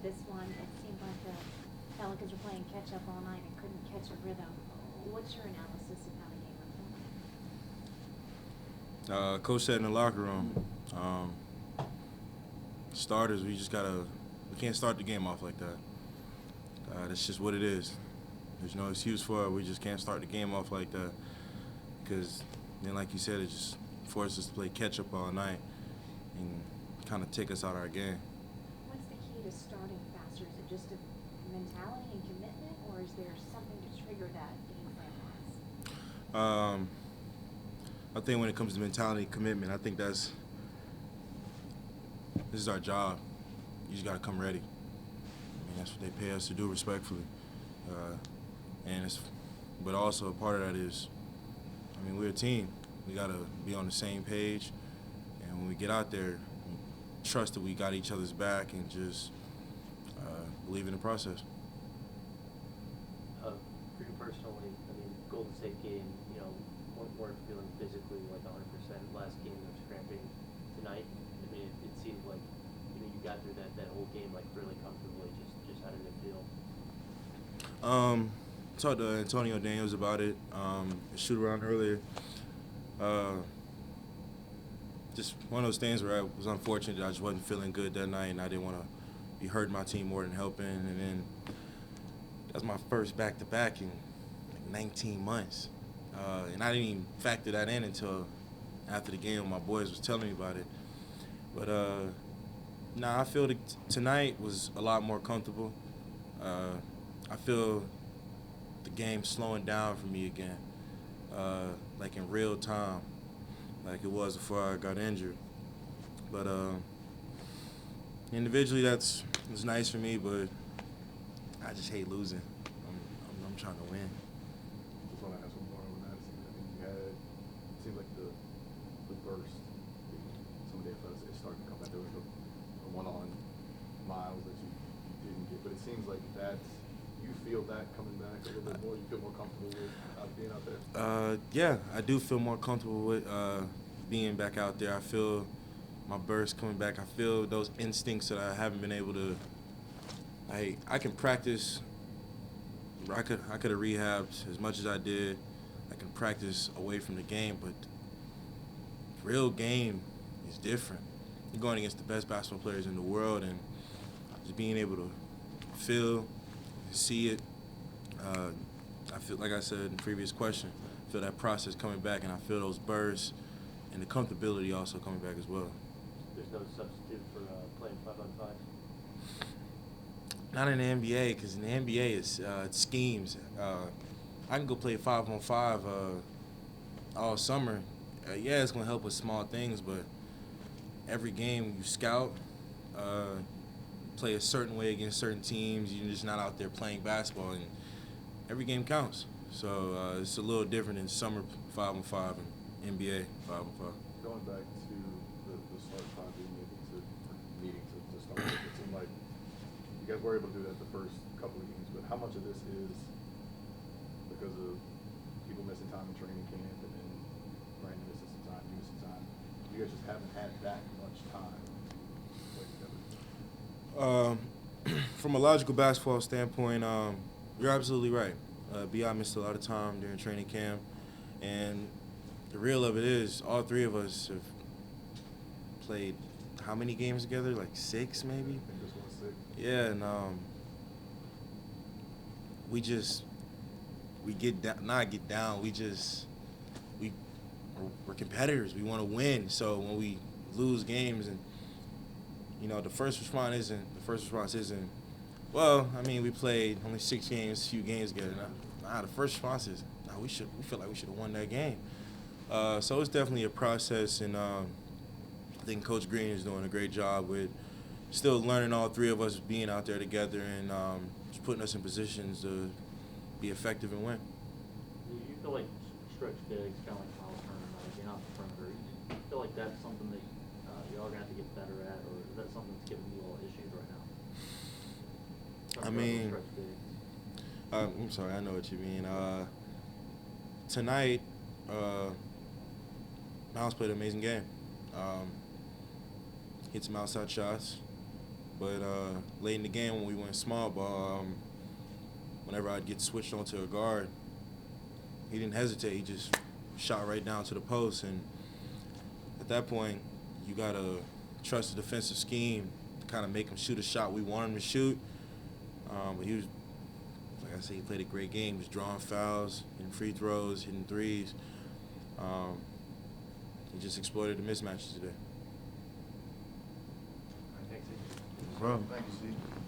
this one, it seemed like the Pelicans were playing catch-up all night and couldn't catch a rhythm. What's your analysis of how the game unfolded? Coach said in the locker room, starters, we can't start the game off like that. That's just what it is. There's no excuse for it. We just can't start the game off like that because then, like you said, it just forces us to play catch-up all night and kind of take us out of our game. What's the key to starting faster? Is it just a mentality and commitment, or is there something to trigger that game plan-wise? I think when it comes to mentality and commitment, I think this is our job. You just got to come ready. I mean, that's what they pay us to do, respectfully. But also a part of that is, I mean, we're a team. We got to be on the same page, and when we get out there, trust that we got each other's back and just believe in the process. For you personally, I mean, Golden State game, weren't feeling physically like 100%. Last game, they were cramping. Tonight, I mean, it seemed like you got through that whole game like really comfortably. Just how did it feel? Talked to Antonio Daniels about it. Shoot around earlier. Just one of those things where I was unfortunate that I just wasn't feeling good that night, and I didn't want to be hurting my team more than helping. And then that's my first back-to-back in like 19 months. And I didn't even factor that in until after the game when my boys was telling me about it. But, I feel that tonight was a lot more comfortable. I feel the game slowing down for me again, like in real time, like it was before I got injured. But individually, it's nice for me, but I just hate losing. I'm trying to win. Just want to ask one more on that. I think you had, it seemed like the burst, some of the athletics is starting to come back. There was the one-on miles that you didn't get, but it seems like you feel that coming back a little bit more. You feel more comfortable with being out there? Yeah, I do feel more comfortable with being back out there. I feel my burst coming back. I feel those instincts that I haven't been able to. I can practice. I could have rehabbed as much as I did. I can practice away from the game, but the real game is different. You're going against the best basketball players in the world, and just being able to feel, see it. I feel, like I said in the previous question, I feel that process coming back, and I feel those bursts and the comfortability also coming back as well. There's no substitute for playing 5-on-5? Not in the NBA, because in the NBA it's schemes. I can go play 5-on-5 all summer. Yeah, it's going to help with small things, but every game you scout, play a certain way against certain teams. You're just not out there playing basketball, and every game counts. So it's a little different in summer 5-on-5 and NBA 5-on-5. Going back to the start time being able to start, it seemed like you guys were able to do that the first couple of games, but how much of this is because of people missing time in training camp and then Brandon missing some time, you missing time? You guys just haven't had that much time to play together. From a logical basketball standpoint, you're absolutely right. B.I. missed a lot of time during training camp, and the real of it is all three of us have played how many games together? Like 6 maybe? I think this one's 6. Yeah, and we're competitors. We want to win. So when we lose games, and the first response isn't, well, I mean, we played only 6 games, few games together. The first response is, we feel like we should have won that game. So it's definitely a process, and I think Coach Green is doing a great job with still learning all three of us being out there together and just putting us in positions to be effective and win. You feel like stretch bigs, kind of like Miles Turner, being out the perimeter. You feel like that's something that y'all are going to have to get better at, or is that something that's giving you all issues right now? I mean, I'm sorry, I know what you mean. Tonight, Miles played an amazing game. Hit some outside shots, But late in the game when we went small ball, whenever I'd get switched onto a guard, he didn't hesitate. He just shot right down to the post. And at that point, you got to trust the defensive scheme to kind of make him shoot a shot we want him to shoot. But he was, like I said, he played a great game. He was drawing fouls, hitting free throws, hitting threes. He just exploited the mismatches today. Thanks, No problem. Thank you, Steve.